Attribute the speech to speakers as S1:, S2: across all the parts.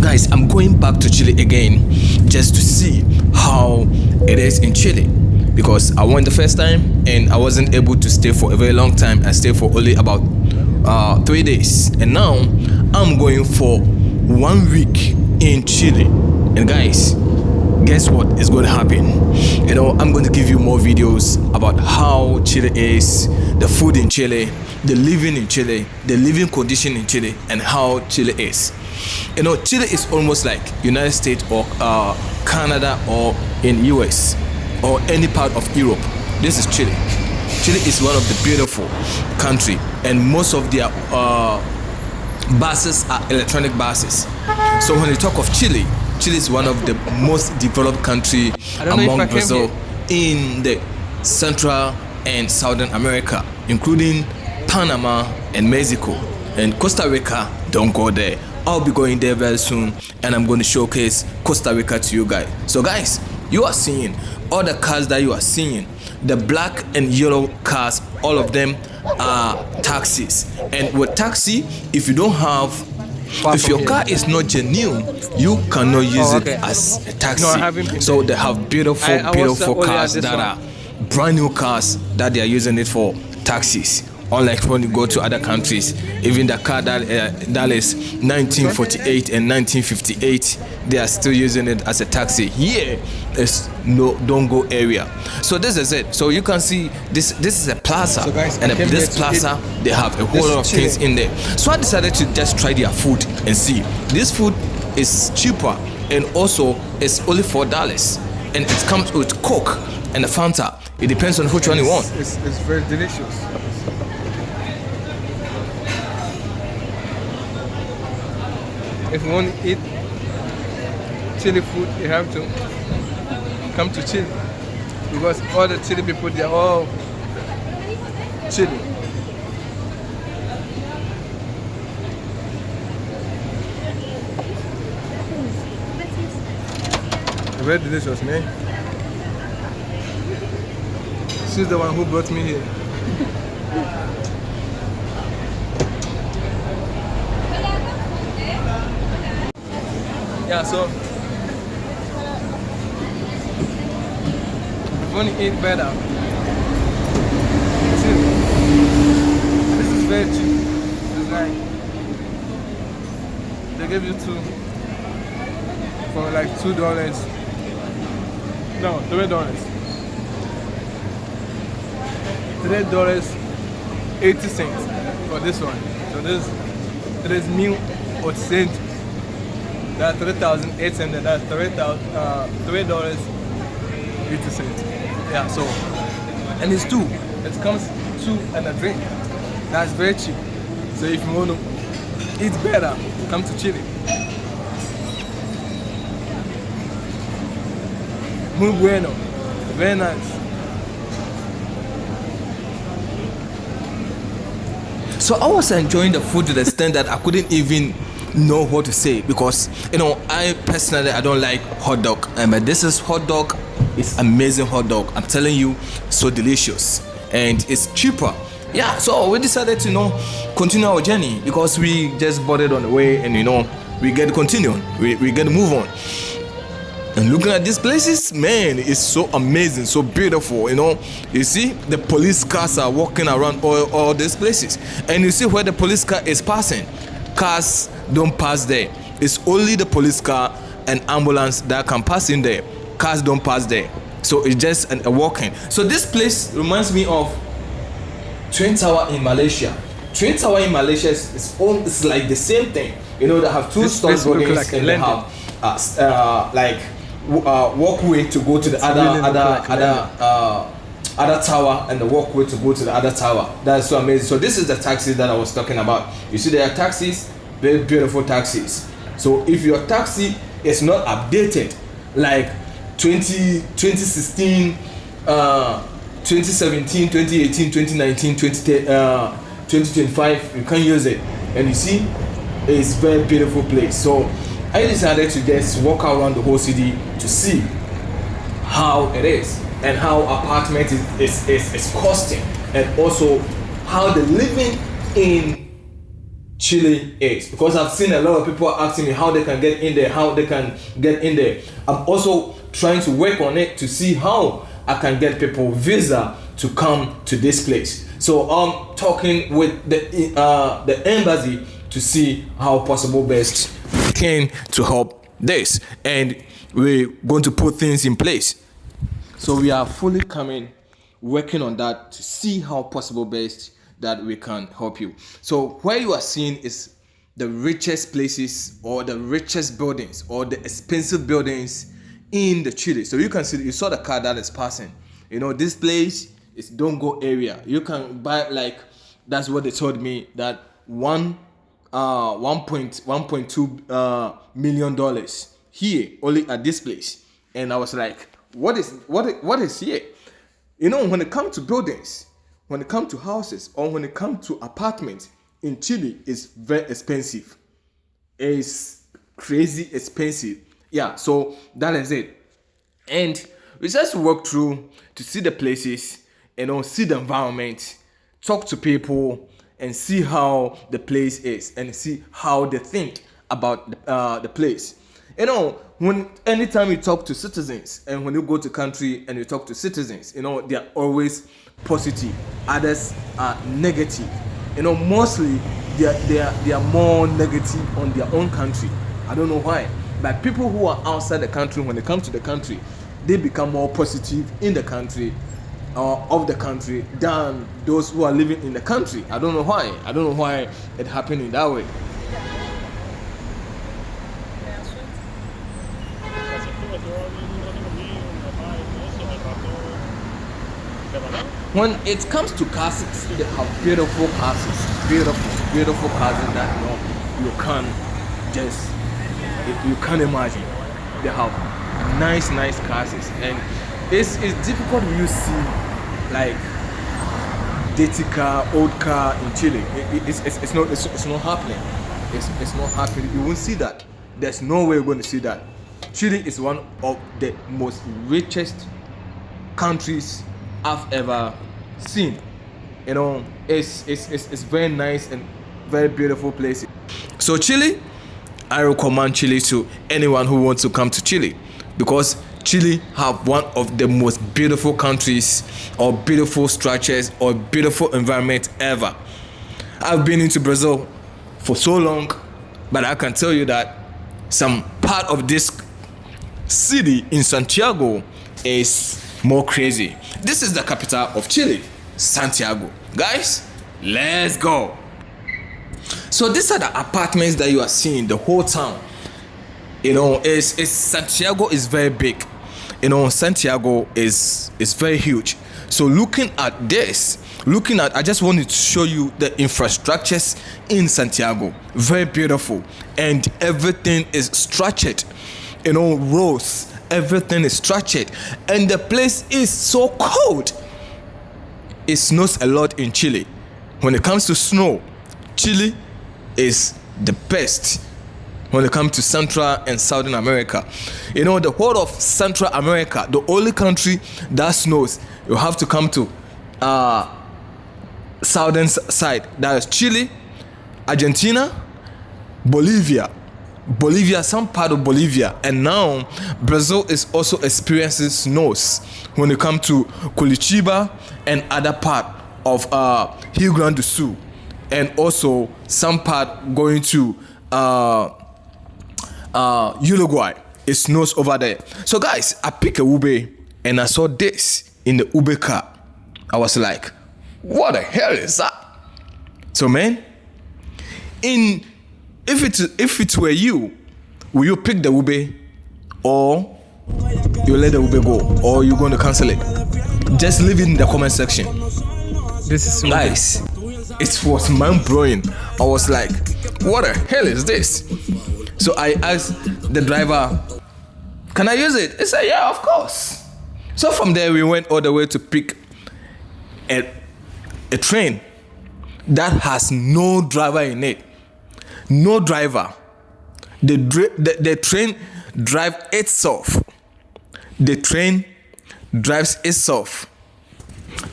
S1: guys, I'm going back to Chile again just to see how it is in Chile because I went the first time and I wasn't able to stay for a very long time. I stayed for only about 3 days, and now I'm going for 1 week in Chile. And guys, guess what is going to happen? I'm going to give you more videos about how Chile is, the food in Chile, the living in Chile, the living condition in Chile, and how Chile is. Chile is almost like United States or Canada or in US or any part of Europe. This is Chile. Chile is one of the beautiful country, and most of their buses are electronic buses. So when you talk of Chile, Chile is one of the most developed country among Brazil in the Central and Southern America, including Panama and Mexico. And Costa Rica, don't go there. I'll be going there very soon, and I'm going to showcase Costa Rica to you guys. So guys, you are seeing all the cars that you are seeing, the black and yellow cars, all of them are taxis. And with taxi, if you don't have, if your car is not genuine, you cannot use it as a taxi. So they have beautiful cars that are brand new cars that they are using it for taxis. Unlike when you go to other countries, even the car that is 1948 and 1958, they are still using it as a taxi. Here is no don't go area. So this is it. So you can see this is a plaza, so guys, and this plaza they have a whole lot of things in there. So I decided to just try their food and see. This food is cheaper, and also it's only $4, and it comes with Coke and a Fanta. It depends on which one you want.
S2: It's very delicious. If you want to eat Chile food, you have to come to Chile, because all the Chile people, they are all Chile. Very delicious, man. She's the one who brought me here. Yeah, so if you want to eat better, see, this is very cheap. It's like they give you two for like $2. No, $3. $3.80 for this one. So this is meal or cent. That's 3,800. That's $3.80. Yeah. So, and it's two. It comes two and a drink. That's very cheap. So if you want to eat better, come to Chile. Muy bueno. Very nice.
S1: So I was enjoying the food to the extent that I couldn't even know what to say, because I personally I don't like hot dog, but this is hot dog. It's amazing hot dog. I'm telling you, so delicious, and it's cheaper. Yeah, so we decided to continue our journey, because we just bought it on the way, and we get to continue. We get to move on. And looking at these places, man, it's so amazing, so beautiful. You see the police cars are walking around all these places, and you see where the police car is passing. Cars don't pass there. It's only the police car and ambulance that can pass in there. Cars don't pass there. So it's just a walking. So this place reminds me of Twin Tower in Malaysia. Twin Tower in Malaysia is like the same thing. They have two stone buildings, like, and they have walkway to go to the other tower, and the walkway to go to the other tower. That's so amazing. So this is the taxi that I was talking about. You see, there are taxis, very beautiful taxis. So if your taxi is not updated, like 2016, 2017, 2018, 2019, 2025, you can use it. And you see, it's a very beautiful place. So I decided to just walk around the whole city to see how it is, and how apartment is costing, and also how the living in Chile is, because I've seen a lot of people asking me how they can get in there, I'm also trying to work on it to see how I can get people visa to come to this place. So I'm talking with the embassy to see how possible best we can to help this, and we're going to put things in place. So we are fully working on that to see how possible best that we can help you. So where you are seeing is the richest places or the richest buildings or the expensive buildings in the Chile. So you can see, you saw the car that is passing. This place is don't go area. You can buy, like, that's what they told me, that 1.2 million dollars here only at this place. And I was like, what is here? When it comes to buildings, when it comes to houses, or when it comes to apartments in Chile, it's very expensive. It's crazy expensive. Yeah, so that is it. And we just work through to see the places, see the environment, talk to people, and see how the place is, and see how they think about the place. Anytime you talk to citizens, and when you go to country and you talk to citizens, they are always positive. Others are negative. Mostly they are more negative on their own country. I don't know why, but people who are outside the country, when they come to the country, they become more positive in the country, of the country, than those who are living in the country. I don't know why it happened in that way. When it comes to castles, they have beautiful castles, beautiful castles that you can't imagine. They have nice castles, and it's difficult when you see like dirty car, old car in Chile. It's not happening. It's not happening. You won't see that. There's no way you're going to see that. Chile is one of the most richest countries I've ever seen. It's very nice and very beautiful place. So Chile, I recommend Chile to anyone who wants to come to Chile, because Chile have one of the most beautiful countries, or beautiful structures, or beautiful environment ever. I've been into Brazil for so long, but I can tell you that some part of this city in Santiago is more crazy. This is the capital of Chile, Santiago. Guys, let's go. So these are the apartments that you are seeing, the whole town. Santiago is very big. Santiago is very huge. So looking at, I just wanted to show you the infrastructures in Santiago. Very beautiful, and everything is structured. Roads, everything is structured, and the place is so cold. It snows a lot in Chile. When it comes to snow, Chile is the best when it comes to Central and Southern America. The whole of Central America, the only country that snows, you have to come to southern side. That is Chile, Argentina, Bolivia, some part of Bolivia, and now Brazil is also experiencing snows when it comes to Curitiba and other part of Rio Grande do Sul, and also some part going to Uruguay. It snows over there. So guys, I picked a Uber and I saw this in the Uber car. I was like, what the hell is that? So man, if it were you, will you pick the Uber, or you let the Uber go, or you going to cancel it? Just leave it in the comment section.
S2: This is
S1: guys, it was mind blowing. I was like, what the hell is this? So I asked the driver, can I use it? He said, yeah, of course. So from there we went all the way to pick a train that has no driver in it. No driver. The train drives itself. The train drives itself.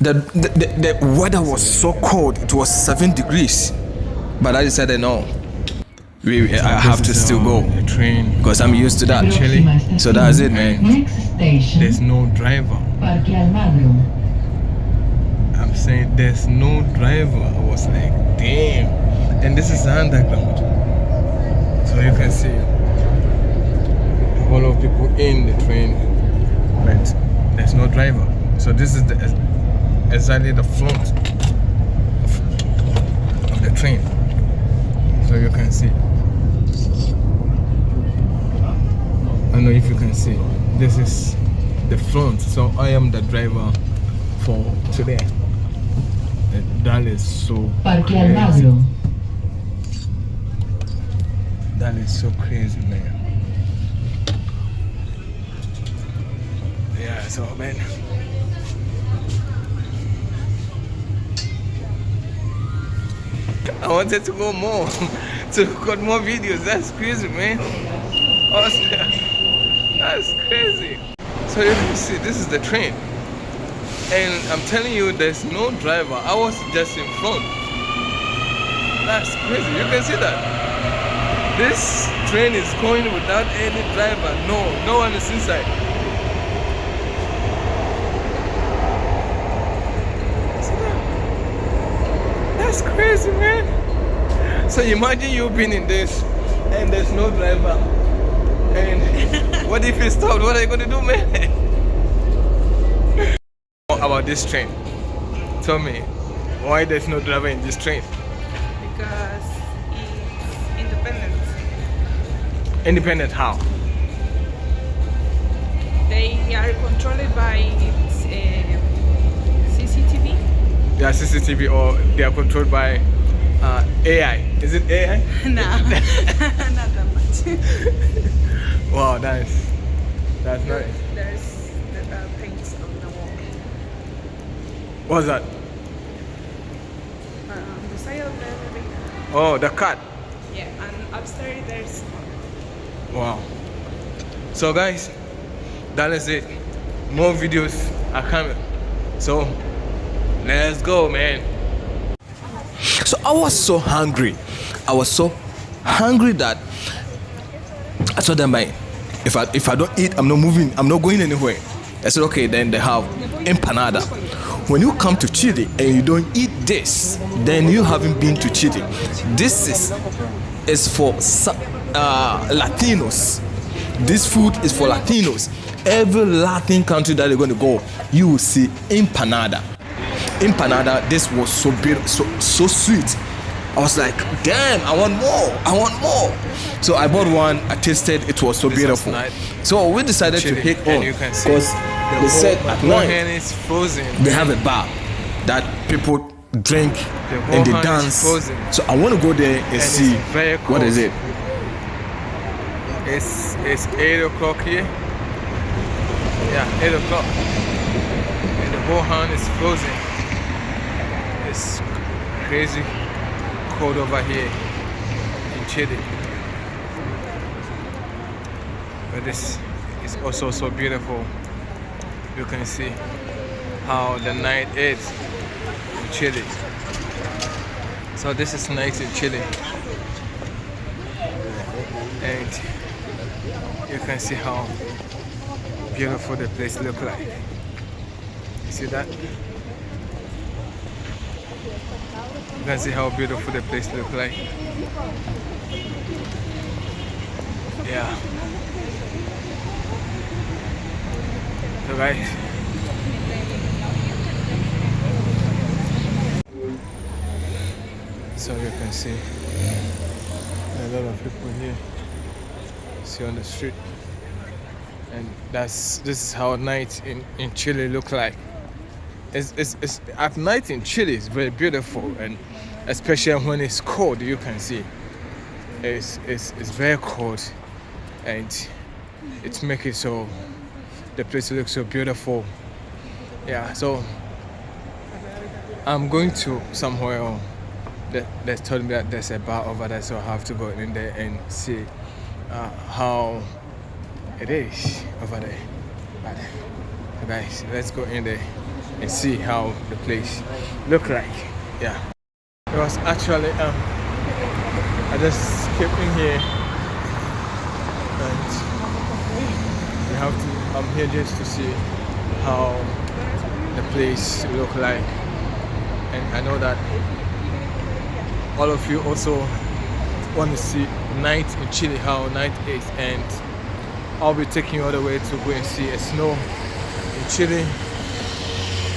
S1: The weather was so cold. It was 7 degrees. But I decided no. I have to still go
S2: the train
S1: because I'm used to that.
S2: Chile.
S1: So that's it, man.
S3: Next station,
S2: There's no driver.
S3: Parque Almagro.
S2: I'm saying there's no driver. I was like, damn. And this is the underground. So you can see a whole lot of people in the train, but there's no driver. So this is exactly the front of the train. So you can see. I don't know if you can see. This is the front. So I am the driver for today. That is so
S3: Parque
S2: crazy.
S3: Almagro.
S2: That is so crazy, man. Yeah, so man. I wanted to go more, to record more videos. That's crazy, man. That's crazy. So you can see, this is the train. And I'm telling you, there's no driver. I was just in front. That's crazy. You can see that. This train is going without any driver. No one is inside. See that? That's crazy, man. So imagine you being in this and there's no driver. And what if it stopped? What are you gonna do, man? About this train. Tell me, why there's no driver in this train?
S4: Because it's independent.
S2: Independent how?
S4: They are controlled by its CCTV.
S2: They are CCTV or they are controlled by AI. Is it AI?
S4: No, not that much.
S2: Wow, that's nice.
S4: There's the paints on the wall.
S2: What's that?
S4: The side of the elevator.
S2: Oh, the cat.
S4: Yeah, and upstairs there's.
S2: Wow. So guys, that is it. More videos are coming. So let's go, man.
S1: So I was so hungry. I was so hungry that I told them, man, if I don't eat, I'm not moving. I'm not going anywhere. I said, okay, then they have empanada. When you come to Chile and you don't eat this, then you haven't been to Chile. This is for Latinos. This food is for Latinos. Every Latin country that you're going to go, you will see empanada. Empanada, this was so beautiful, so sweet. I was like, damn, I want more. So I bought one, I tasted, it was so beautiful. So we decided to hit on because they said at night
S2: is frozen.
S1: they have a bar that people drink and they dance. So I want to go there and see what is it.
S2: It's 8 o'clock here. Yeah, 8 o'clock. And the whole hand is frozen. It's crazy cold over here in Chile. But this is also so beautiful. You can see how the night is in Chile. So this is night in Chile. And you can see how beautiful the place look like. You see that? You can see how beautiful the place look like. Yeah. So guys, so you can see a lot of people here. See on the street, and this is how night in Chile look like. It's at night in Chile it's very beautiful, and especially when it's cold, you can see it's very cold, and it's making so the place looks so beautiful. Yeah, so I'm going to somewhere that told me that there's a bar over there, so I have to go in there and see how it is over there. But, so guys, let's go in there and see how the place look like. Yeah, it was actually I just came in here and I'm here just to see how the place look like, and I know that all of you also want to see night in Chile, how night is, and I'll be taking you all the way to go and see a snow in Chile.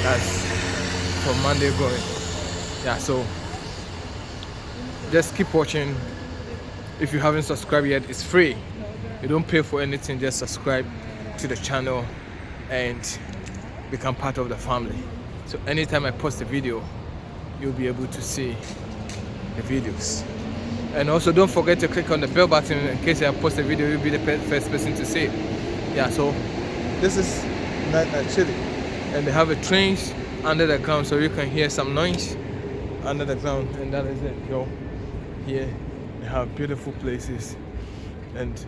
S2: That's from Monday going. Yeah, so just keep watching. If you haven't subscribed yet, it's free. You don't pay for anything, just subscribe to the channel and become part of the family. So anytime I post a video, you'll be able to see the videos. And also don't forget to click on the bell button in case I post a video, you'll be the first person to see it. Yeah, so this is night at Chile, and they have a trains under the ground, so you can hear some noise under the ground, and that is it. Here they have beautiful places, and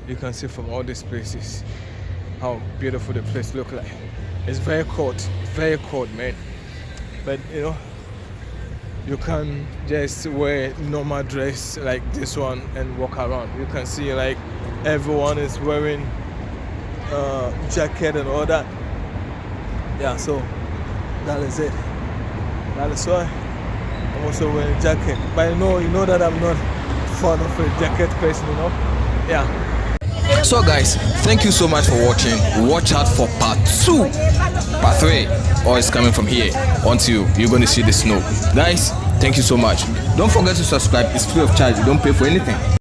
S2: you can see from all these places how beautiful the place look like. It's very cold, man. But you can just wear normal dress like this one and walk around. You can see like everyone is wearing jacket and all that. Yeah, so that is it. That is why I'm also wearing a jacket. But you know that I'm not fond of a jacket person, Yeah.
S1: So guys, thank you so much for watching. Watch out for part 2. Part 3 is coming from here until you're going to see the snow. Guys, thank you so much. Don't forget to subscribe. It's free of charge. You don't pay for anything.